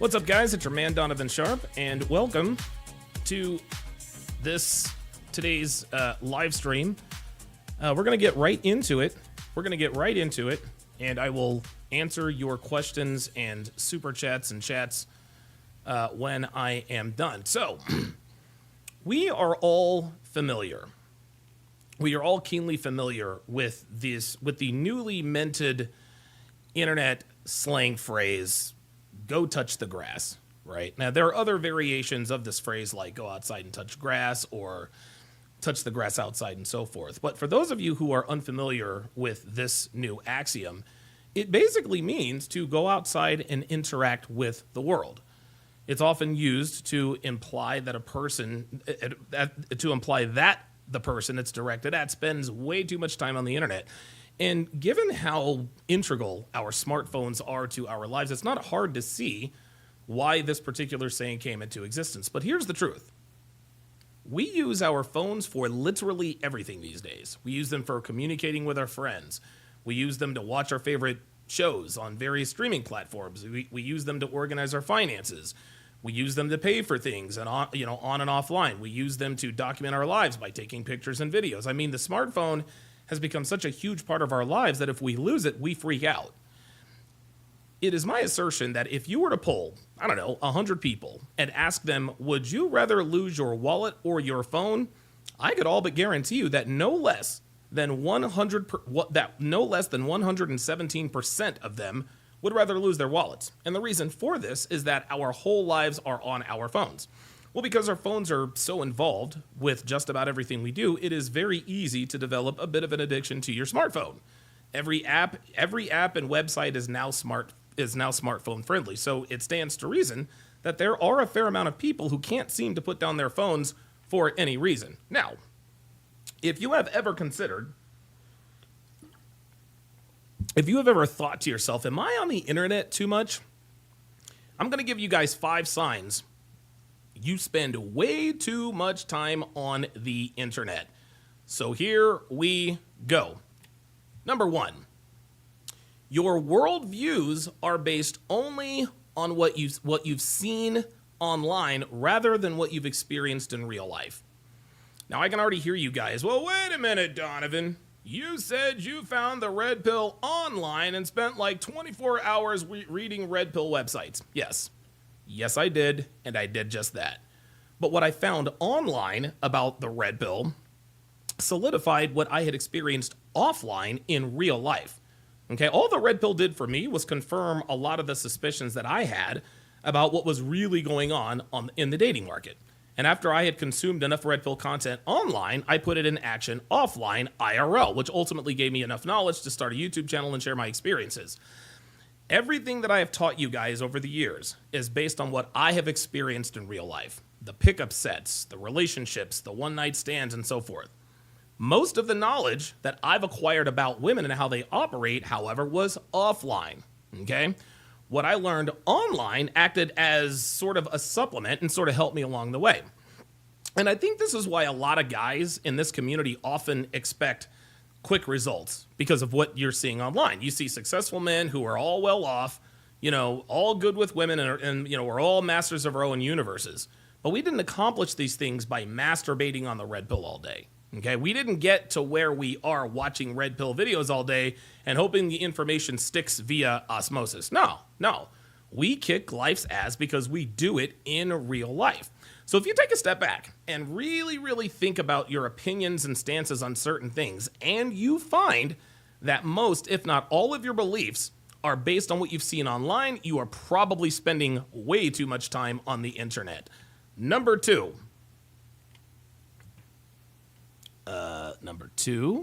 What's up, guys? It's your man, Donovan Sharpe, and welcome to today's live stream. We're going to get right into it. And I will answer your questions and super chats and chats when I am done. So, we are all familiar. We are all keenly familiar with the newly minted internet slang phrase, go touch the grass, right? Now, there are other variations of this phrase like go outside and touch grass or touch the grass outside and so forth. But for those of you who are unfamiliar with this new axiom, it basically means to go outside and interact with the world. It's often used to imply that the person it's directed at spends way too much time on the internet. And given how integral our smartphones are to our lives, it's not hard to see why this particular saying came into existence. But here's the truth. We use our phones for literally everything these days. We use them for communicating with our friends. We use them to watch our favorite shows on various streaming platforms. We use them to organize our finances. We use them to pay for things and on and offline. We use them to document our lives by taking pictures and videos. I mean, the smartphone has become such a huge part of our lives that if we lose it, we freak out. It is my assertion that if you were to poll, 100 people and ask them, would you rather lose your wallet or your phone? I could all but guarantee you that no less than 117% of them would rather lose their wallets. And the reason for this is that our whole lives are on our phones. Well, because our phones are so involved with just about everything we do, it is very easy to develop a bit of an addiction to your smartphone. Every app and website is now smartphone friendly. So it stands to reason that there are a fair amount of people who can't seem to put down their phones for any reason. Now, if you have ever thought to yourself, am I on the internet too much? I'm going to give you guys 5 signs you spend way too much time on the internet. So here we go. Number 1, your worldviews are based only on what you've seen online rather than what you've experienced in real life. Now, I can already hear you guys. Well, wait a minute, Donovan. You said you found the red pill online and spent like 24 hours reading red pill websites. Yes, I did, and I did just that. But what I found online about the red pill solidified what I had experienced offline in real life. Okay, all the red pill did for me was confirm a lot of the suspicions that I had about what was really going on in the dating market. And after I had consumed enough red pill content online, I put it in action offline, IRL, which ultimately gave me enough knowledge to start a YouTube channel and share my experiences. Everything that I have taught you guys over the years is based on what I have experienced in real life. The pickup sets, the relationships, the one-night stands, and so forth. Most of the knowledge that I've acquired about women and how they operate, however, was offline, okay? What I learned online acted as sort of a supplement and sort of helped me along the way. And I think this is why a lot of guys in this community often expect quick results because of what you're seeing online. You see successful men who are all well off, all good with women, and we're all masters of our own universes. But we didn't accomplish these things by masturbating on the red pill all day. Okay, we didn't get to where we are watching red pill videos all day and hoping the information sticks via osmosis. No. We kick life's ass because we do it in real life. So if you take a step back and really, really think about your opinions and stances on certain things, and you find that most, if not all of your beliefs are based on what you've seen online, you are probably spending way too much time on the internet. Number 2,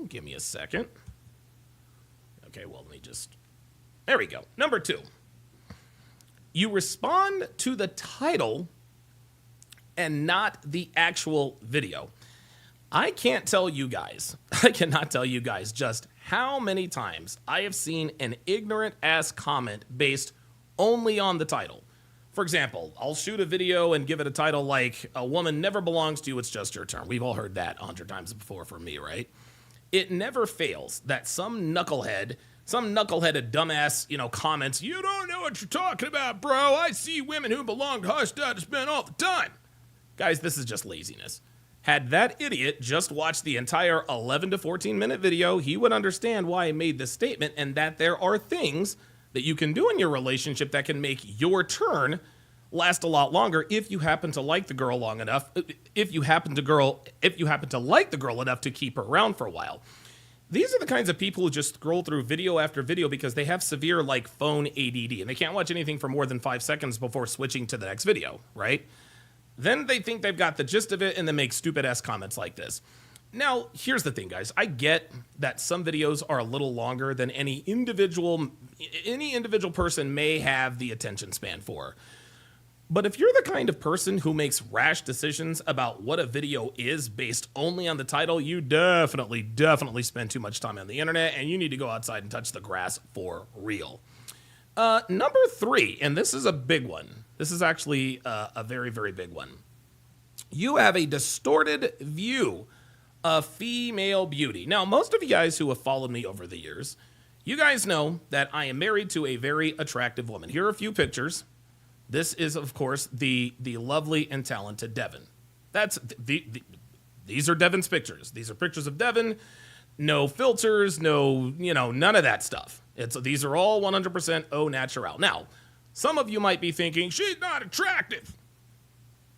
give me a second. Okay, well, there we go. Number 2, you respond to the title and not the actual video. I cannot tell you guys just how many times I have seen an ignorant ass comment based only on the title. For example, I'll shoot a video and give it a title like, "A woman never belongs to you, it's just your turn." We've all heard that 100 times before from me, right? It never fails that some knucklehead some knuckleheaded dumbass, comments, "You don't know what you're talking about, bro. I see women who belong to Hush Dutch men all the time." Guys, this is just laziness. Had that idiot just watched the entire 11 to 14 minute video, he would understand why I made this statement and that there are things that you can do in your relationship that can make your turn last a lot longer if you happen to like the girl long enough, if you happen to like the girl enough to keep her around for a while. These are the kinds of people who just scroll through video after video because they have severe phone ADD and they can't watch anything for more than 5 seconds before switching to the next video, right? Then they think they've got the gist of it and then make stupid-ass comments like this. Now, here's the thing, guys. I get that some videos are a little longer than any individual person may have the attention span for. But if you're the kind of person who makes rash decisions about what a video is based only on the title, you definitely spend too much time on the internet and you need to go outside and touch the grass for real. Number 3, and this is a big one. This is actually a very, very big one. You have a distorted view of female beauty. Now, most of you guys who have followed me over the years, you guys know that I am married to a very attractive woman. Here are a few pictures. This is, of course, the lovely and talented Devin. These are Devin's pictures. These are pictures of Devin. No filters, none of that stuff. These are all 100% au naturel. Now, some of you might be thinking, she's not attractive.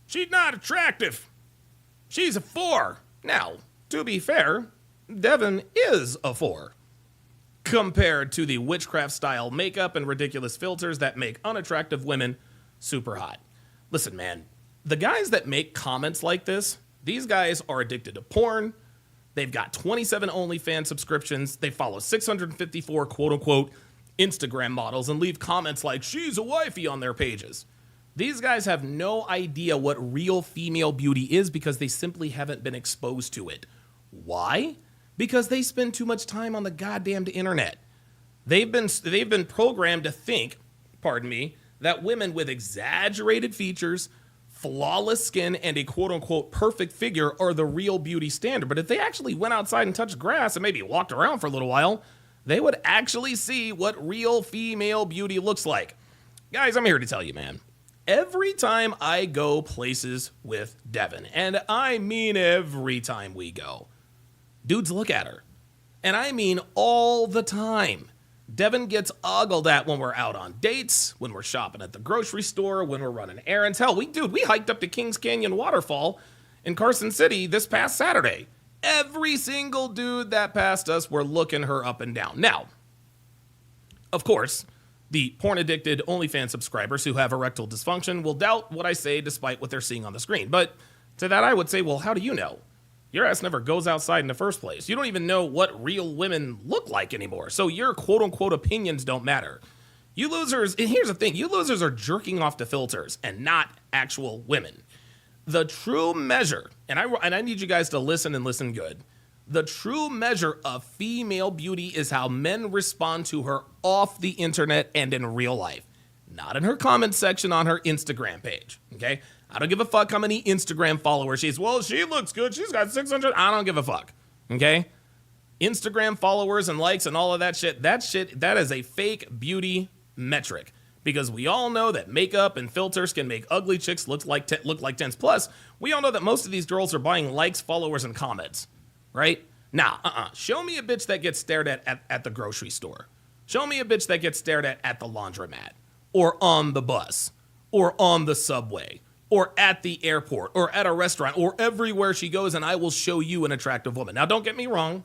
She's not attractive. She's a 4. Now, to be fair, Devin is a 4 compared to the witchcraft-style makeup and ridiculous filters that make unattractive women super hot. Listen, man, the guys that make comments like this, these guys are addicted to porn. They've got 27 OnlyFans subscriptions. They follow 654 quote-unquote Instagram models and leave comments like, "She's a wifey" on their pages. These guys have no idea what real female beauty is because they simply haven't been exposed to it. Why? Because they spend too much time on the goddamned internet. They've been programmed to think, that women with exaggerated features, flawless skin, and a quote-unquote perfect figure are the real beauty standard. But if they actually went outside and touched grass and maybe walked around for a little while, they would actually see what real female beauty looks like. Guys, I'm here to tell you, man. Every time I go places with Devin, and I mean every time we go, dudes look at her. And I mean all the time. Devin gets ogled at when we're out on dates, when we're shopping at the grocery store, when we're running errands. Hell, we hiked up to Kings Canyon Waterfall in Carson City this past Saturday. Every single dude that passed us were looking her up and down. Now, of course, the porn-addicted OnlyFans subscribers who have erectile dysfunction will doubt what I say despite what they're seeing on the screen. But to that I would say, well, how do you know? Your ass never goes outside in the first place. You don't even know what real women look like anymore. So your quote-unquote opinions don't matter. You losers, and here's the thing, you losers are jerking off to filters and not actual women. The true measure, and I need you guys to listen and listen good. The true measure of female beauty is how men respond to her off the internet and in real life. Not in her comment section on her Instagram page, okay? I don't give a fuck how many Instagram followers she has. Well, she looks good. She's got 600. I don't give a fuck, okay? Instagram followers and likes and all of that shit, that is a fake beauty metric. Because we all know that makeup and filters can make ugly chicks look like 10s. Plus, we all know that most of these girls are buying likes, followers, and comments, right? Nah, show me a bitch that gets stared at the grocery store. Show me a bitch that gets stared at the laundromat, or on the bus, or on the subway, or at the airport, or at a restaurant, or everywhere she goes, and I will show you an attractive woman. Now, don't get me wrong,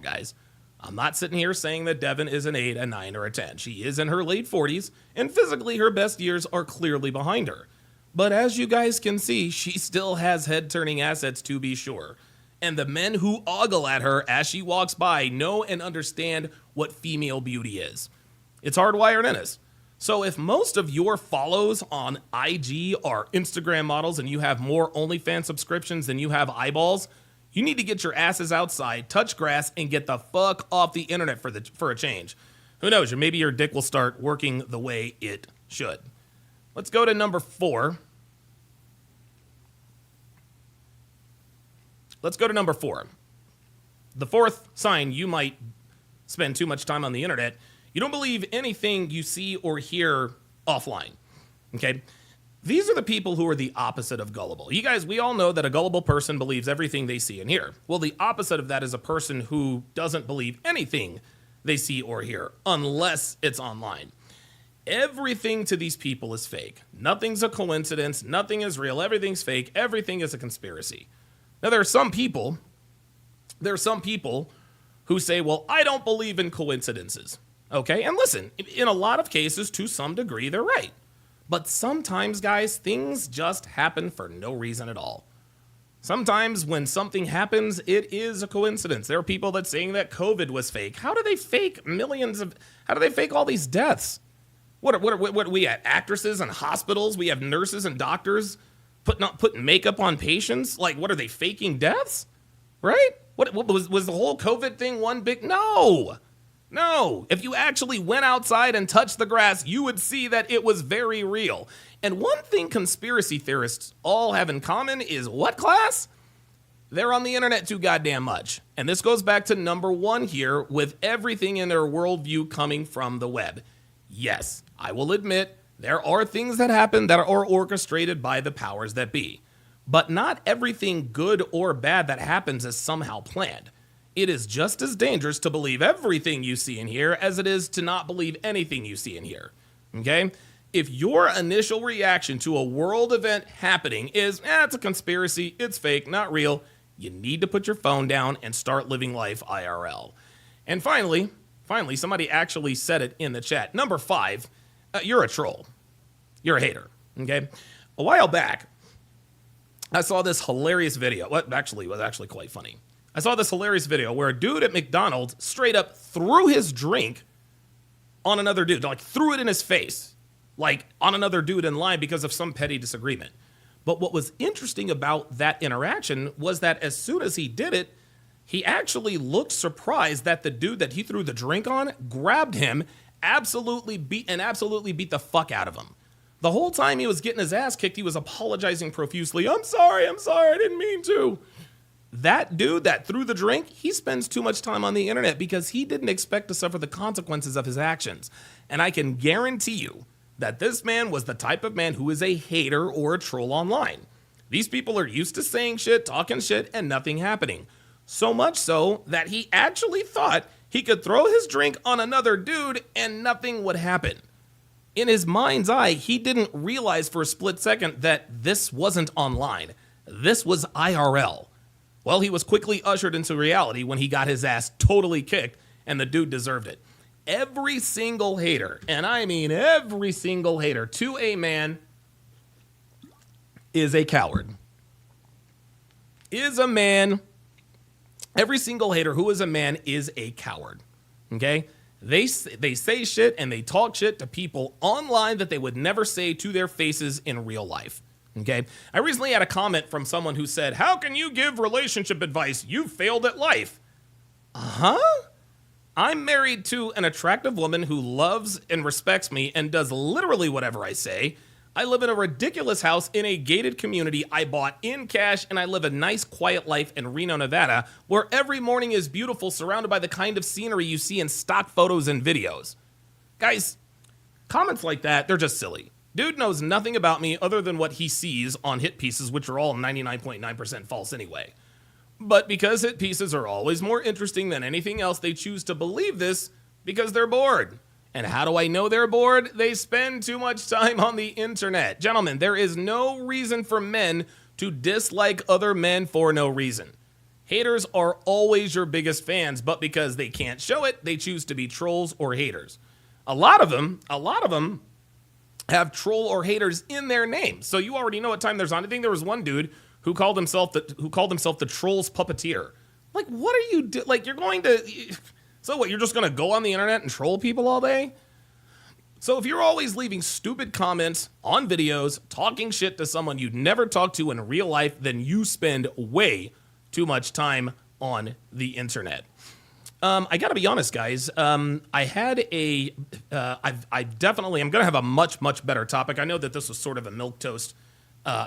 guys. I'm not sitting here saying that Devin is an 8, a 9, or a 10. She is in her late 40s, and physically her best years are clearly behind her. But as you guys can see, she still has head-turning assets to be sure. And the men who ogle at her as she walks by know and understand what female beauty is. It's hardwired in us. So if most of your follows on IG are Instagram models and you have more OnlyFans subscriptions than you have eyeballs, you need to get your asses outside, touch grass, and get the fuck off the internet for a change. Who knows? Maybe your dick will start working the way it should. Let's go to number 4. The fourth sign you might spend too much time on the internet. You don't believe anything you see or hear offline. Okay? These are the people who are the opposite of gullible. You guys, we all know that a gullible person believes everything they see and hear. Well, the opposite of that is a person who doesn't believe anything they see or hear, unless it's online. Everything to these people is fake. Nothing's a coincidence. Nothing is real. Everything's fake. Everything is a conspiracy. Now, there are some people who say, well, I don't believe in coincidences. Okay, and listen, in a lot of cases, to some degree, they're right. But sometimes, guys, things just happen for no reason at all. Sometimes when something happens, it is a coincidence. There are people that saying that COVID was fake. How do they fake all these deaths? What are we at? Actresses and hospitals? We have nurses and doctors putting makeup on patients? Like, what are they faking deaths? Right? What was the whole COVID thing one big? No. If you actually went outside and touched the grass, you would see that it was very real. And one thing conspiracy theorists all have in common is what, class? They're on the internet too goddamn much. And this goes back to number one here with everything in their worldview coming from the web. Yes, I will admit there are things that happen that are orchestrated by the powers that be. But not everything good or bad that happens is somehow planned. It is just as dangerous to believe everything you see and hear as it is to not believe anything you see and hear. Okay? If your initial reaction to a world event happening is, it's a conspiracy, it's fake, not real, you need to put your phone down and start living life IRL. And finally, somebody actually said it in the chat. Number 5, you're a troll. You're a hater. Okay? A while back, I saw this hilarious video. What actually was quite funny. I saw this hilarious video where a dude at McDonald's straight up threw his drink on another dude, like threw it in his face, like on another dude in line because of some petty disagreement. But what was interesting about that interaction was that as soon as he did it, he actually looked surprised that the dude that he threw the drink on grabbed him, absolutely beat the fuck out of him. The whole time he was getting his ass kicked, he was apologizing profusely. I'm sorry, I didn't mean to. That dude that threw the drink, he spends too much time on the internet because he didn't expect to suffer the consequences of his actions. And I can guarantee you that this man was the type of man who is a hater or a troll online. These people are used to saying shit, talking shit, and nothing happening. So much so that he actually thought he could throw his drink on another dude and nothing would happen. In his mind's eye, he didn't realize for a split second that this wasn't online. This was IRL. Well, he was quickly ushered into reality when he got his ass totally kicked, and the dude deserved it. Every single hater, and I mean every single hater to a man is a coward. Every single hater who is a man is a coward, okay? They say shit and they talk shit to people online that they would never say to their faces in real life. Okay. I recently had a comment from someone who said, how can you give relationship advice? You failed at life. I'm married to an attractive woman who loves and respects me and does literally whatever I say. I live in a ridiculous house in a gated community I bought in cash, and I live a nice, quiet life in Reno, Nevada, where every morning is beautiful, surrounded by the kind of scenery you see in stock photos and videos. Guys, comments like that, they're just silly. Dude knows nothing about me other than what he sees on hit pieces, which are all 99.9% false anyway. But because hit pieces are always more interesting than anything else, they choose to believe this because they're bored. And how do I know they're bored? They spend too much time on the internet. Gentlemen, there is no reason for men to dislike other men for no reason. Haters are always your biggest fans, but because they can't show it, they choose to be trolls or haters. A lot of them have troll or haters in their name. So you already know what time there's on. I think there was one dude who called himself the troll's puppeteer. Like, what are you doing? Like, you're going to... So what, you're just going to go on the internet and troll people all day? So if you're always leaving stupid comments on videos, talking shit to someone you'd never talk to in real life, then you spend way too much time on the internet. I gotta be honest, guys. I'm gonna have a much better topic. I know that this was sort of a milquetoast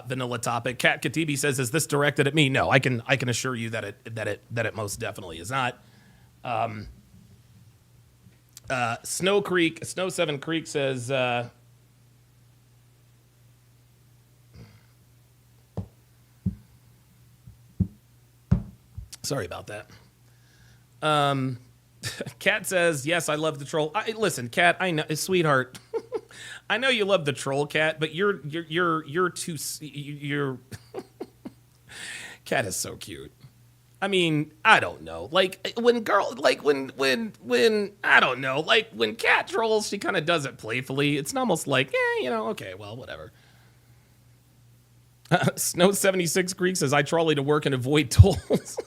vanilla topic. Kat Katibi says, "Is this directed at me?" No, I can assure you that it most definitely is not. Snow 7 Creek says, sorry about that. Kat says, yes, I love the troll. Listen, Kat, I know, sweetheart. I know you love the troll, Cat, but you're too. Cat is so cute. I mean, I don't know. Like when I don't know. Like when Cat trolls, she kind of does it playfully. It's almost like, okay, well, whatever. Snow 76 Greek says, I trolley to work and avoid tolls.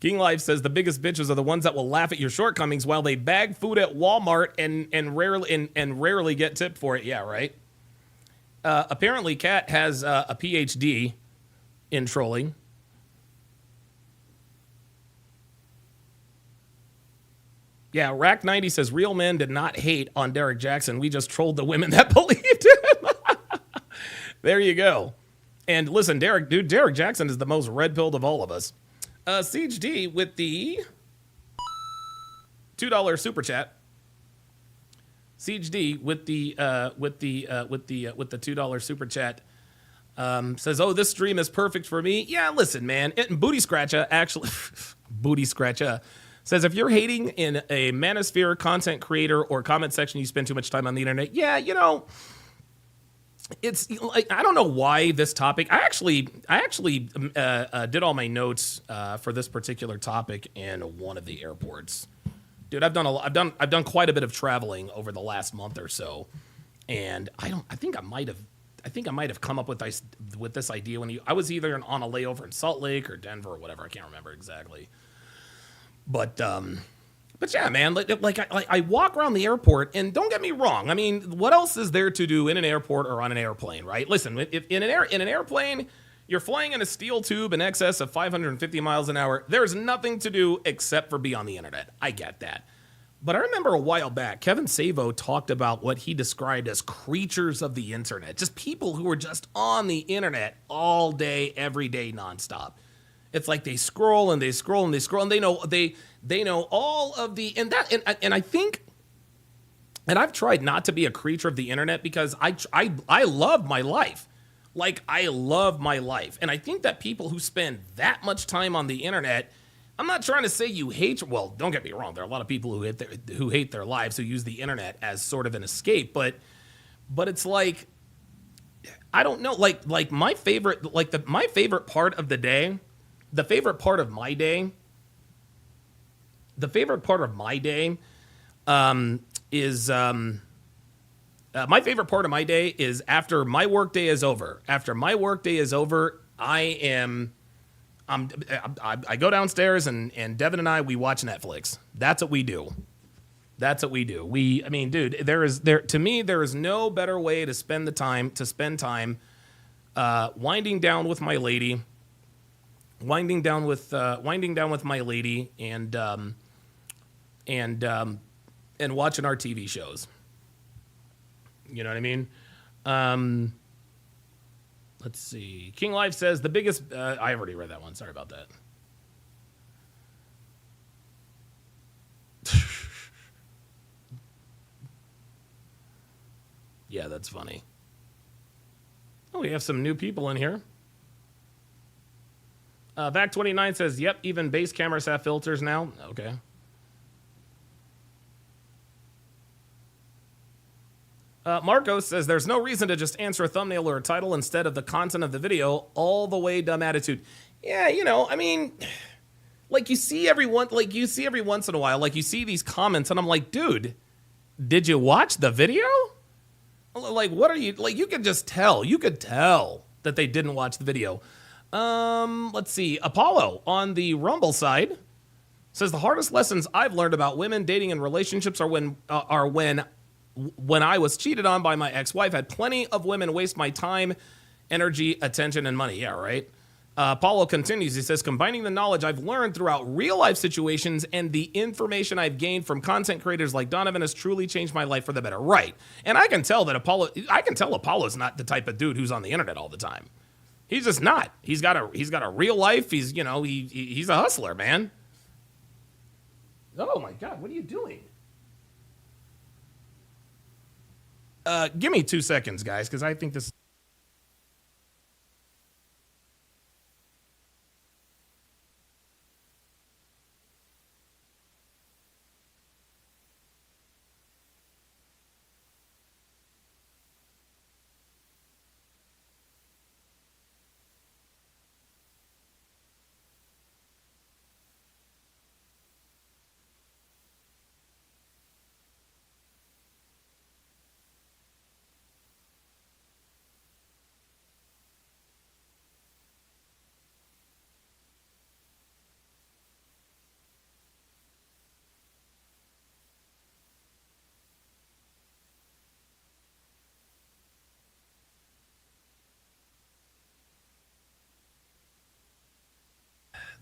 King Life says the biggest bitches are the ones that will laugh at your shortcomings while they bag food at Walmart and rarely get tipped for it. Yeah, right. Apparently, Kat has a PhD in trolling. Yeah, Rack 90 says real men did not hate on Derek Jackson. We just trolled the women that believed him. There you go. And listen, Derek Jackson is the most red-pilled of all of us. Siege D with the $2 super chat. Siege D with the $2 super chat says, "Oh, this stream is perfect for me." Yeah, listen, man. Booty Scratcha actually, Booty Scratcha says, if you're hating in a manosphere content creator or comment section, you spend too much time on the internet. Yeah, it's like, I don't know why this topic. I actually did all my notes for this particular topic in one of the airports. Dude, I've done quite a bit of traveling over the last month or so, and I think I might have come up with this idea when I was either on a layover in Salt Lake or Denver or whatever. I can't remember exactly. But yeah, man, I walk around the airport, and don't get me wrong. I mean, what else is there to do in an airport or on an airplane, right? Listen, if in an airplane, you're flying in a steel tube in excess of 550 miles an hour, there's nothing to do except for be on the internet. I get that. But I remember a while back, Kevin Savo talked about what he described as creatures of the internet, just people who are just on the internet all day, every day, nonstop. It's like they scroll and they scroll and they scroll, and they know all of the and I think, and I've tried not to be a creature of the internet because I love my life. Like, I love my life. And I think that people who spend that much time on the internet, I'm not trying to say you hate, well, don't get me wrong, there are a lot of people who hate their lives, who use the internet as sort of an escape, but it's like, I don't know, like my favorite part of the day. My favorite part of my day is after my work day is over. After my work day is over, I go downstairs and Devin and we watch Netflix. That's what we do. Dude, to me there is no better way to spend time winding down with my lady. Winding down with my lady and watching our TV shows. You know what I mean? Let's see. King Life says the biggest. I already read that one. Sorry about that. Yeah, that's funny. Oh, we have some new people in here. Back 29 says, yep, even base cameras have filters now. Okay. Marcos says, there's no reason to just answer a thumbnail or a title instead of the content of the video. All the way dumb attitude. Yeah, I mean, you see every once in a while, you see these comments, and I'm like, dude, did you watch the video? What are you, you could just tell. You could tell that they didn't watch the video. Let's see. Apollo on the Rumble side says the hardest lessons I've learned about women, dating, and relationships are when I was cheated on by my ex-wife. Had plenty of women waste my time, energy, attention, and money. Yeah, right. Apollo continues. He says, combining the knowledge I've learned throughout real life situations and the information I've gained from content creators like Donovan has truly changed my life for the better. Right. And I can tell Apollo's not the type of dude who's on the internet all the time. He's just not. He's got a real life. He's a hustler, man. Oh my God, what are you doing? Give me 2 seconds, guys, because I think this.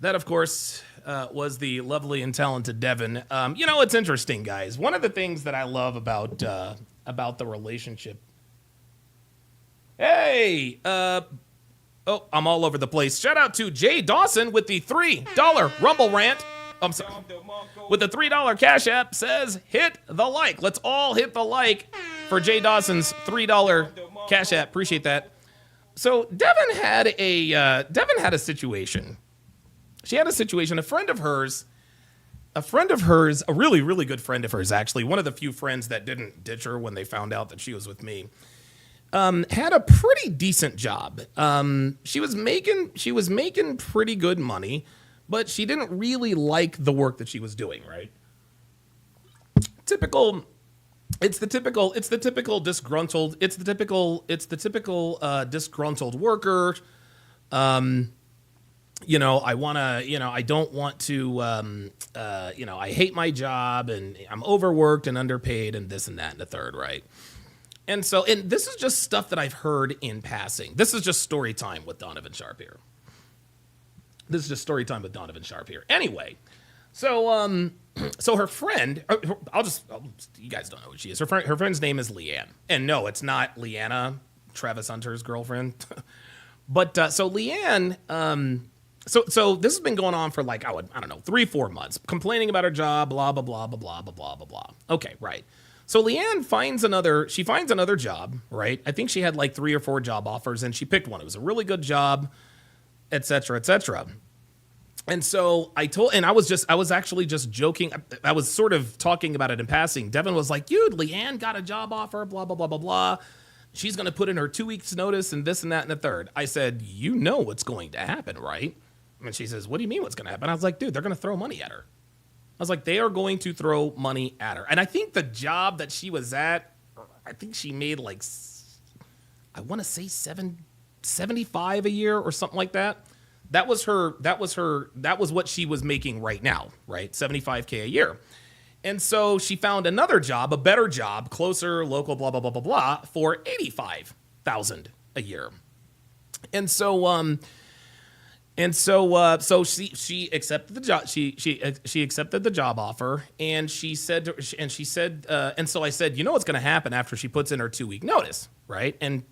That, of course, was the lovely and talented Devin. It's interesting, guys. One of the things that I love about the relationship. Hey, oh, I'm all over the place. Shout out to Jay Dawson with the $3 Rumble rant. I'm sorry. With the $3 Cash App says hit the like. Let's all hit the like for Jay Dawson's $3 Cash App. Appreciate that. So Devin had a situation. She had a situation. A friend of hers, a really, really good friend of hers, actually, one of the few friends that didn't ditch her when they found out that she was with me, had a pretty decent job. She was making pretty good money, but she didn't really like the work that she was doing, right? It's the typical disgruntled worker. I hate my job and I'm overworked and underpaid and this and that and the third, right? And this is just stuff that I've heard in passing. This is just story time with Donovan Sharpe here. Anyway, so her friend, you guys don't know who she is. Her friend's name is Leanne. And no, it's not Leanna, Travis Hunter's girlfriend. But so Leanne, So this has been going on for like, I don't know, 3-4 months, complaining about her job, blah, blah, blah, blah, blah, blah, blah, blah. Okay, right. So Leanne finds another job, right? I think she had like 3 or 4 job offers and she picked one. It was a really good job, et cetera, et cetera. And so I was actually just joking. I was sort of talking about it in passing. Devin was like, dude, Leanne got a job offer, blah, blah, blah, blah, blah. She's going to put in her 2 weeks notice and this and that and the third. I said, you know what's going to happen, right? And she says, what do you mean what's going to happen? I was like, dude, they're going to throw money at her. I was like, they are going to throw money at her. And I think the job that she was at, I think she made like, I want to say 75 a year or something like that. That was what she was making right now, right? $75K a year. And so she found another job, a better job, closer, local, blah, blah, blah, blah, blah, for $85,000 a year. And so she accepted the job. She accepted the job offer, and she said, and so I said, you know what's going to happen after she puts in her 2-week notice, right? And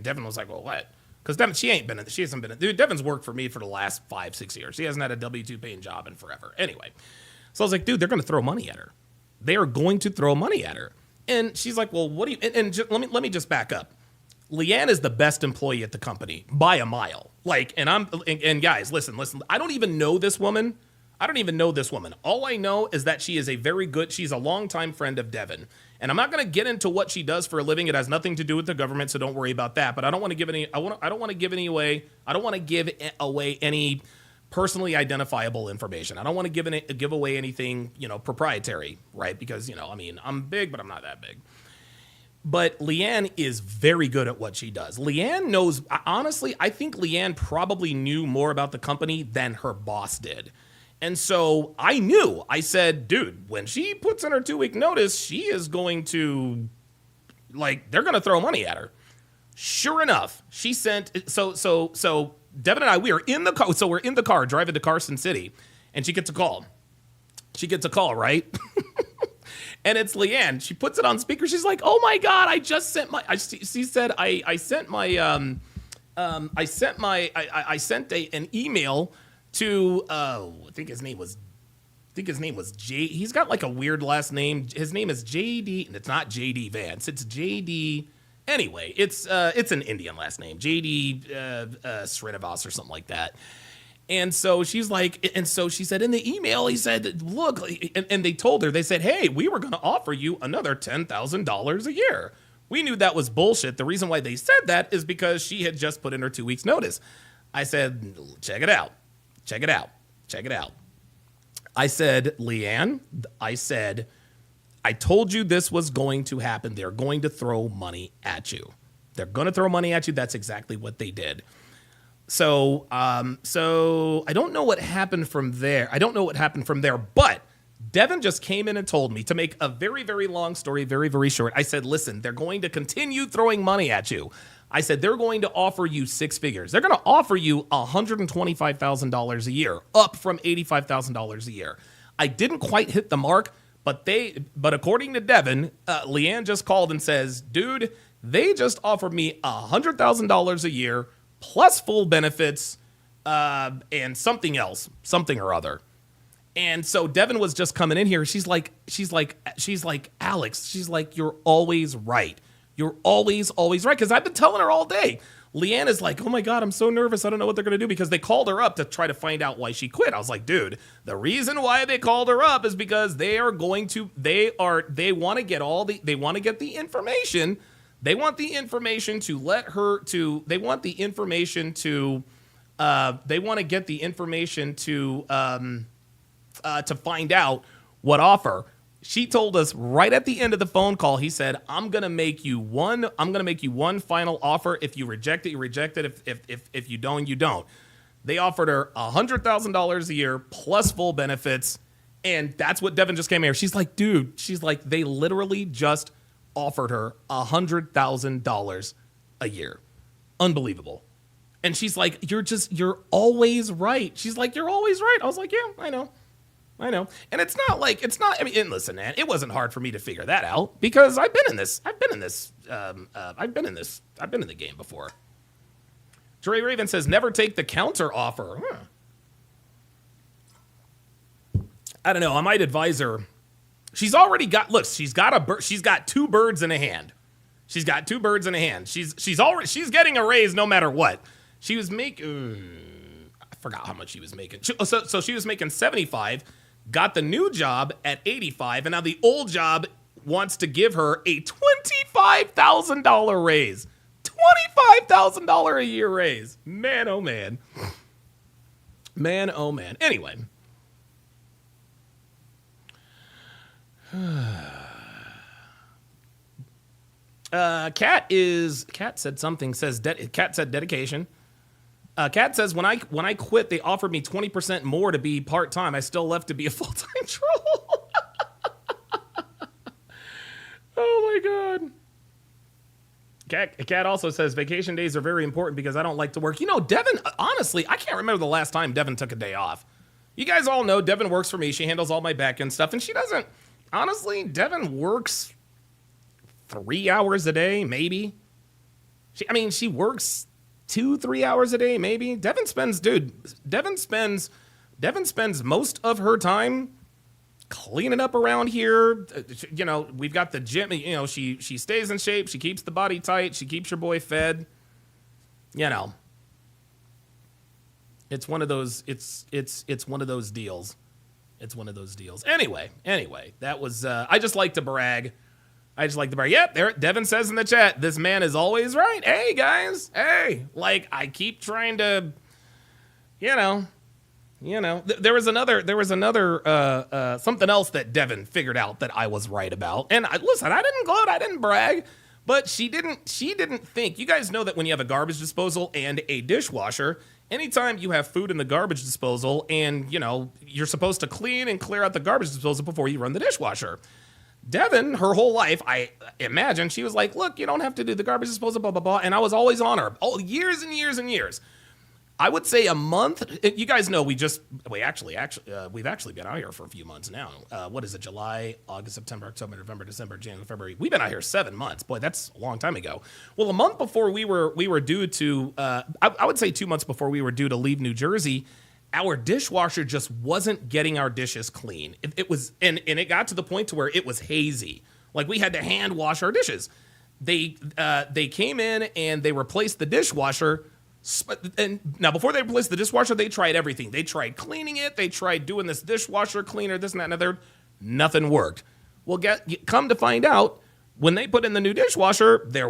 Devin was like, well, what? Because Devin, she hasn't been. Dude, Devin's worked for me for the last 5-6 years. She hasn't had a W-2 paying job in forever. Anyway, so I was like, dude, they're going to throw money at her. They are going to throw money at her. And she's like, well, what do you? And let me just back up. Leanne is the best employee at the company by a mile. Like, and guys, listen. I don't even know this woman. All I know is that she's a longtime friend of Devin. And I'm not going to get into what she does for a living. It has nothing to do with the government, so don't worry about that. But I don't want to give away any personally identifiable information. I don't want to give away anything, proprietary, right? Because, I'm big, but I'm not that big. But Leanne is very good at what she does. Leanne knows, honestly, I think Leanne probably knew more about the company than her boss did. And so I said, dude, when she puts in her 2-week notice, she is going to, they're going to throw money at her. Sure enough, she sent, so Devin and I, we are in the car. So we're in the car driving to Carson City, and she gets a call. Right? And it's Leanne. She puts it on speaker. She's like, "Oh my God! I just sent my." She said, "I sent an email to I think his name was think his name was J. He's got like a weird last name. His name is JD, and it's not JD Vance. It's JD. Anyway, it's an Indian last name, JD Srinivas or something like that. And so she's like, and so she said in the email, he said, look, and they told her, they said, hey, we were going to offer you another $10,000 a year. We knew that was bullshit. The reason why they said that is because she had just put in her 2 weeks notice. I said, check it out. Check it out. Check it out. I said, Leanne, I told you this was going to happen. They're going to throw money at you. They're going to throw money at you. That's exactly what they did. So I don't know what happened from there. But Devin just came in and told me, to make a very, very long story very, very short. I said, listen, they're going to continue throwing money at you. I said, they're going to offer you 6 figures. They're going to offer you $125,000 a year, up from $85,000 a year. I didn't quite hit the mark, but according to Devin, Leanne just called and says, dude, they just offered me $100,000 a year plus full benefits and something else, something or other. And so Devin was just coming in here. She's like, Alex, she's like, you're always right. You're always right. Because I've been telling her all day. Leanne is like, oh my God, I'm so nervous. I don't know what they're going to do, because they called her up to try to find out why she quit. I was like, dude, the reason why they called her up is because they want to get they want to get the information. They want the information to find out what offer. She told us right at the end of the phone call, he said, I'm going to make you one final offer. If you reject it, you reject it. If you don't, you don't. They offered her $100,000 a year plus full benefits. And that's what Devin just came here. She's like, dude, they literally just offered her $100,000 a year. Unbelievable. And she's like, you're always right. She's like, you're always right. I was like, yeah, I know. And and listen, man, it wasn't hard for me to figure that out, because I've been in the game before. Dre Raven says, never take the counter offer. I don't know. I might advise her. She's already got, she's got 2 birds in a hand. She's got 2 birds in a hand. She's getting a raise no matter what. She was making, I forgot how much she was making. So she was making 75, got the new job at 85, and now the old job wants to give her a $25,000 raise. $25,000 a year raise. Man, oh man. Man, oh man. Anyway. Kat said something, Kat said dedication. Kat says, when I quit, they offered me 20% more to be part-time. I still left to be a full-time troll. Oh my God. Kat also says, vacation days are very important because I don't like to work. Devin, honestly, I can't remember the last time Devin took a day off. You guys all know Devin works for me. She handles all my back-end stuff, and she doesn't. Honestly, Devin works 3 hours a day, maybe. She works 2-3 hours a day, maybe. Devin spends most of her time cleaning up around here. We've got the gym. She stays in shape. She keeps the body tight. She keeps your boy fed. It's one of those. It's one of those deals. It's one of those deals. Anyway, that was. I just like to brag. Yep, there. Devin says in the chat, this man is always right. Hey guys, hey. I keep trying to, There was another something else that Devin figured out that I was right about. And I didn't gloat, I didn't brag, but she didn't think. You guys know that when you have a garbage disposal and a dishwasher, anytime you have food in the garbage disposal and, you're supposed to clean and clear out the garbage disposal before you run the dishwasher. Devin, her whole life, I imagine, she was like, look, you don't have to do the garbage disposal, blah, blah, blah. And I was always on her. Years and years and years. I would say a month. You guys know we've actually been out here for a few months now. What is it? July, August, September, October, November, December, January, February. We've been out here 7 months. Boy, that's a long time ago. Well, a month before we were due to, I would say 2 months before we were due to leave New Jersey, our dishwasher just wasn't getting our dishes clean. It was, and it got to the point to where it was hazy. Like we had to hand wash our dishes. They came in and they replaced the dishwasher. And now before they replaced the dishwasher, they tried everything. They tried cleaning it. They tried doing this dishwasher cleaner, this and that and other. Nothing worked. Well, come to find out, when they put in the new dishwasher, the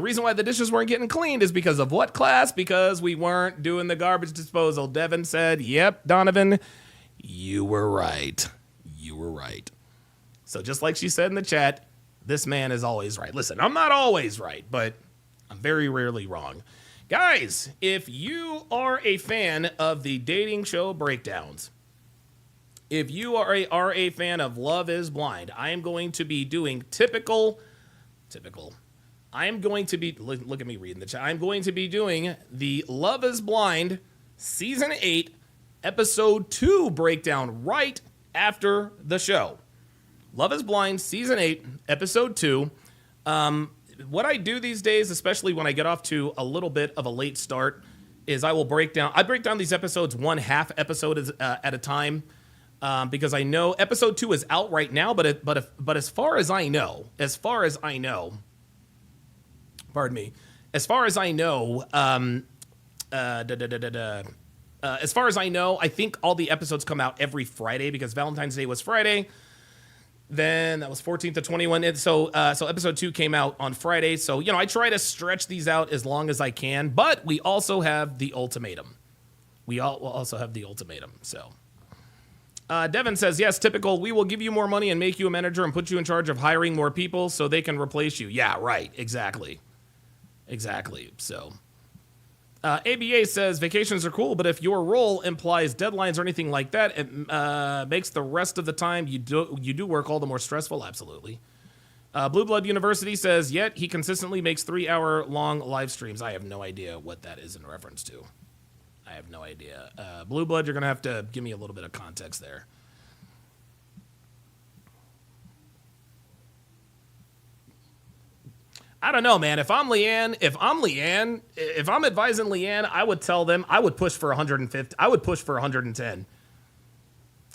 reason why the dishes weren't getting cleaned is because of what class? Because we weren't doing the garbage disposal. Devin said, "Yep, Donovan, you were right. You were right." So just like she said in the chat, this man is always right. Listen, I'm not always right, but I'm very rarely wrong. Guys, if you are a fan of the dating show breakdowns, if you are a fan of Love is Blind, I am going to be doing typical. I am going to be, look at me reading the chat. I'm going to be doing the Love is Blind Season 8, Episode 2 breakdown right after the show. Love is Blind Season 8, Episode 2. What I do these days, especially when I get off to a little bit of a late start, is I break down these episodes one half episode at a time. Because I know episode 2 is out right now, but as far as I know, I think all the episodes come out every Friday because Valentine's Day was Friday. Then that was 14th to 21. And so episode 2 came out on Friday. So, I try to stretch these out as long as I can, but we also have the ultimatum. So. Devin says, yes, typical. We will give you more money and make you a manager and put you in charge of hiring more people so they can replace you. Yeah, right. Exactly. So, ABA says vacations are cool, but if your role implies deadlines or anything like that, it makes the rest of the time you do work all the more stressful. Absolutely. Blue Blood University says, yet he consistently makes 3-hour-long live streams. I have no idea what that is in reference to. I have no idea. Blue Blood, you're going to have to give me a little bit of context there. I don't know, man. If I'm advising Leanne, I would tell them I would push for 150. I would push for 110.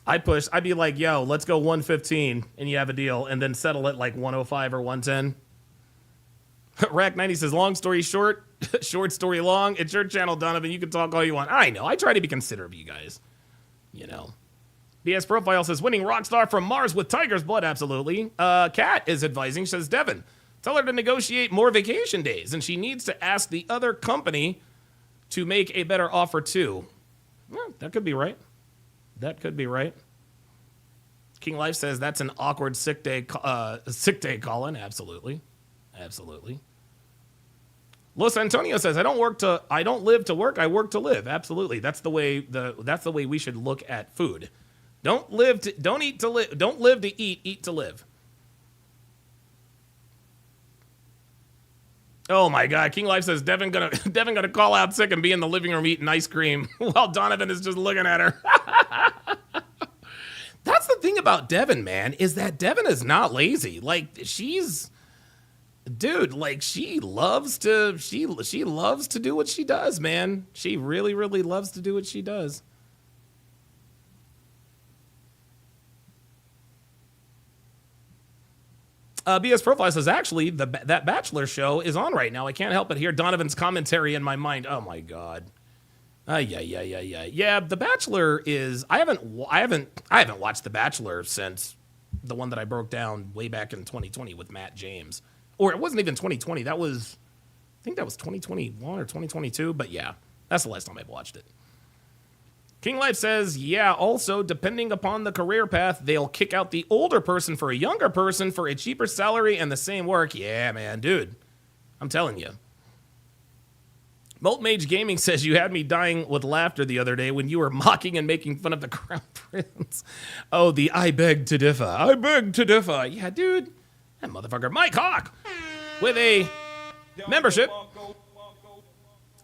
I'd be like, yo, let's go 115 and you have a deal and then settle it like 105 or 110. Rack 90 says, long story short, short story long. It's your channel, Donovan. You can talk all you want. I know. I try to be considerate of you guys. BS Profile says, winning Rockstar from Mars with Tiger's Blood. Absolutely. Kat is advising. She says, Devin, tell her to negotiate more vacation days, and she needs to ask the other company to make a better offer too. Well, that could be right. King Life says that's an awkward sick day call-in. Absolutely. Los Antonio says, I don't live to work, I work to live. Absolutely. That's the way we should look at food. Don't live to eat to live. Oh my God. King Life says Devin gonna call out sick and be in the living room eating ice cream while Donovan is just looking at her. That's the thing about Devin, man, is that Devin is not lazy. Like she loves to do what she does, man. She really, really loves to do what she does. BS Profile says, actually, that Bachelor show is on right now. I can't help but hear Donovan's commentary in my mind. Oh my God. Yeah, The Bachelor is. I haven't watched The Bachelor since the one that I broke down way back in 2020 with Matt James. Or it wasn't even 2020. I think that was 2021 or 2022. But yeah, that's the last time I've watched it. King Life says, yeah, also, depending upon the career path, they'll kick out the older person for a younger person for a cheaper salary and the same work. Yeah, man, dude. I'm telling you. Molt Mage Gaming says, you had me dying with laughter the other day when you were mocking and making fun of the Crown Prince. Oh, the I beg to differ. Yeah, dude. That motherfucker. Mike Hawk with a membership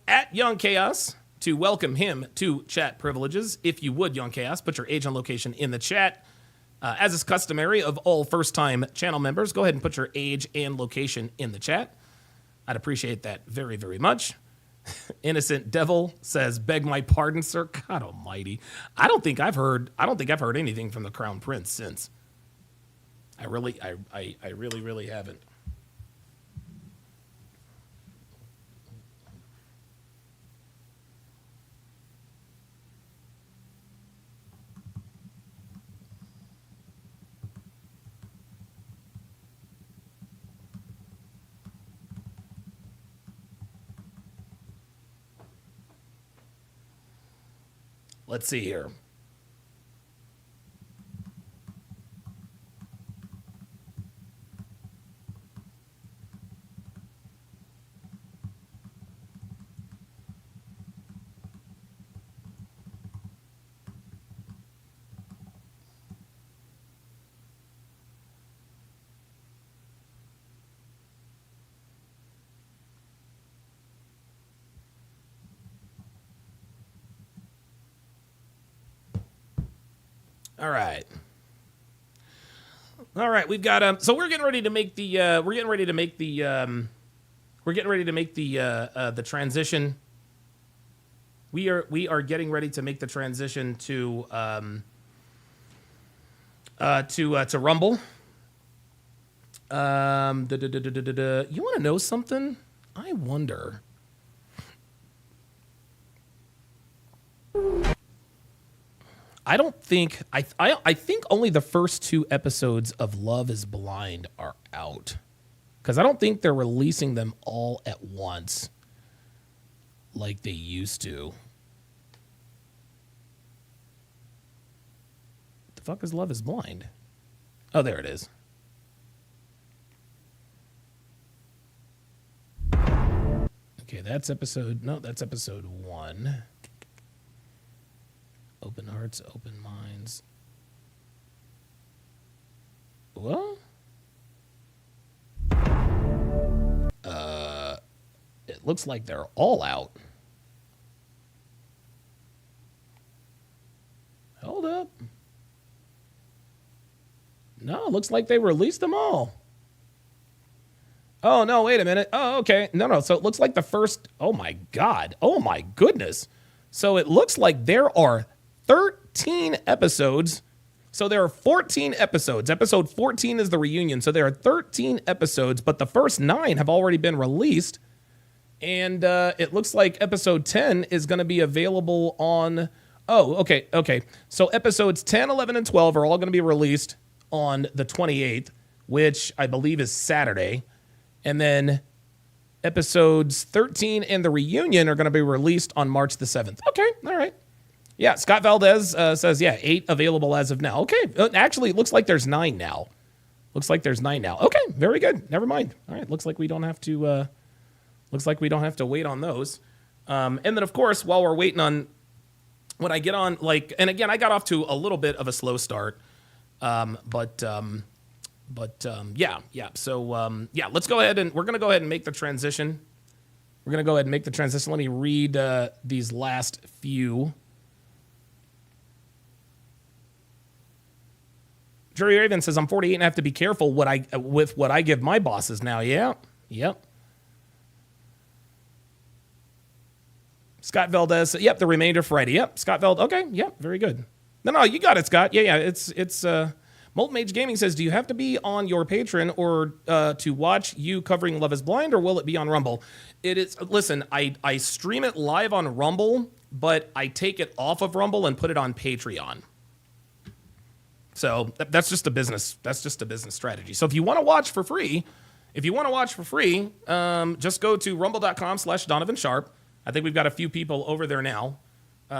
at Young Chaos to welcome him to chat privileges. If you would, Young Chaos, put your age and location in the chat. As is customary of all first-time channel members, go ahead and put your age and location in the chat. I'd appreciate that very, very much. Innocent Devil says, "Beg my pardon, sir." God Almighty, I don't think I've heard anything from the Crown Prince since. I really haven't. Let's see here. All right. All right, we've got so we're getting ready to make the the transition. We are getting ready to make the transition to Rumble. You want to know something? I wonder. I don't think I think only the first 2 episodes of Love is Blind are out, because I don't think they're releasing them all at once like they used to. The fuck is Love is Blind? Oh, there it is. Okay, that's episode 1. Open hearts, open minds. What? It looks like they're all out. Hold up. No, it looks like they released them all. Oh, no, wait a minute. Oh, okay. No. So it looks like the first... Oh, my God. Oh, my goodness. So it looks like there are 13 episodes. So there are 14 episodes. Episode 14 is the reunion. So there are 13 episodes, but the first 9 have already been released. And it looks like episode 10 is going to be available on... Oh, okay. So episodes 10, 11, and 12 are all going to be released on the 28th, which I believe is Saturday. And then episodes 13 and the reunion are going to be released on March the 7th. Okay, all right. Yeah, Scott Valdez says, 8 available as of now. Okay, actually, it looks like there's 9 now. Okay, very good. Never mind. All right, looks like we don't have to wait on those. And then, of course, while we're waiting on... When I get on, and again, I got off to a little bit of a slow start, but yeah. So, let's go ahead and we're going to go ahead and make the transition. Let me read these last few. Jerry Raven says, I'm 48 and I have to be careful with what I give my bosses now. Yeah. Yep. Scott Valdez, yep, the remainder Friday. Yep, Scott Valdez, okay, yep, very good. No, you got it, Scott. Yeah, it's Molten Mage Gaming says, do you have to be on your Patreon or to watch you covering Love is Blind, or will it be on Rumble? It is, listen, I stream it live on Rumble, but I take it off of Rumble and put it on Patreon. So that's just a business strategy. So if you want to watch for free, just go to rumble.com/Donovan Sharpe. I think we've got a few people over there now.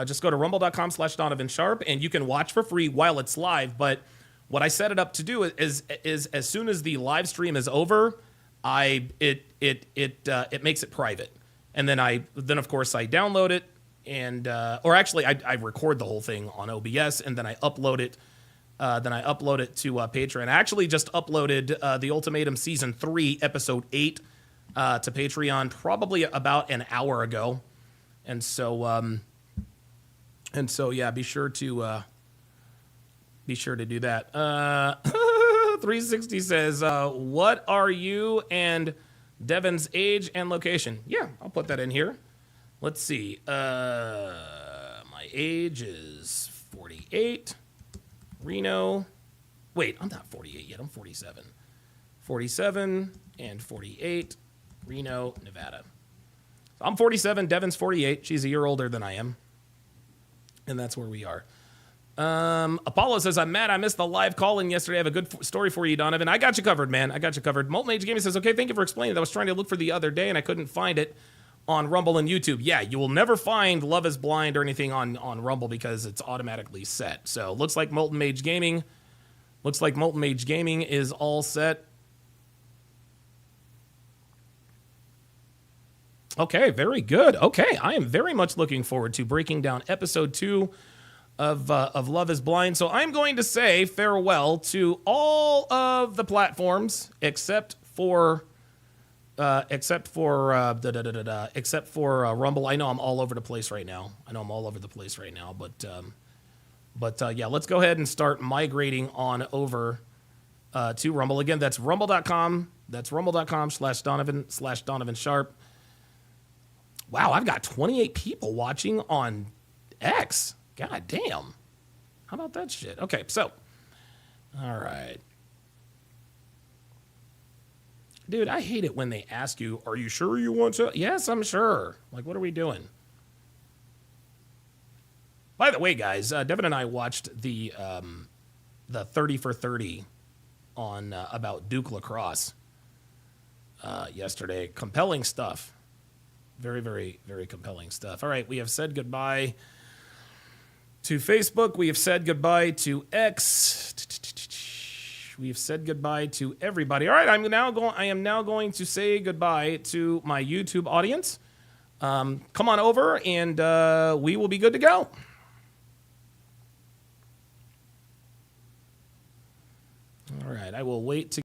Just go to rumble.com/Donovan Sharpe, and you can watch for free while it's live. But what I set it up to do is as soon as the live stream is over, it makes it private, and then of course I download it, and or actually I record the whole thing on OBS, and then I upload it. To Patreon. I actually just uploaded the Ultimatum Season 3, Episode 8 to Patreon probably about an hour ago. And so yeah, be sure to do that. 360 says, what are you and Devin's age and location? Yeah, I'll put that in here. Let's see. My age is 48. Reno. Wait, I'm not 48 yet. I'm 47. 47 and 48. Reno, Nevada. So I'm 47. Devin's 48. She's a year older than I am. And that's where we are. Apollo says, I'm mad I missed the live call-in yesterday. I have a good story for you, Donovan. I got you covered, man. I got you covered. Molten Age Gaming says, okay, thank you for explaining it. I was trying to look for the other day, and I couldn't find it on Rumble and YouTube. Yeah, you will never find Love is Blind or anything on Rumble because it's automatically set. So looks like Molten Mage Gaming is all set. Okay, very good. Okay, I am very much looking forward to breaking down episode 2 of Love is Blind. So I'm going to say farewell to all of the platforms except for Rumble. I know I'm all over the place right now. But yeah, let's go ahead and start migrating on over to Rumble. Again, that's rumble.com. That's rumble.com/Donovan Sharpe. Wow, I've got 28 people watching on X. God damn. How about that shit? Okay, so, all right. Dude, I hate it when they ask you, are you sure you want to? Yes, I'm sure. Like, what are we doing? By the way, guys, Devin and I watched the 30 for 30 on about Duke lacrosse yesterday. Compelling stuff. Very, very, very compelling stuff. All right, we have said goodbye to Facebook. We have said goodbye to X. We have said goodbye to everybody. All right, I am now going to say goodbye to my YouTube audience. Come on over, and we will be good to go. All right, I will wait to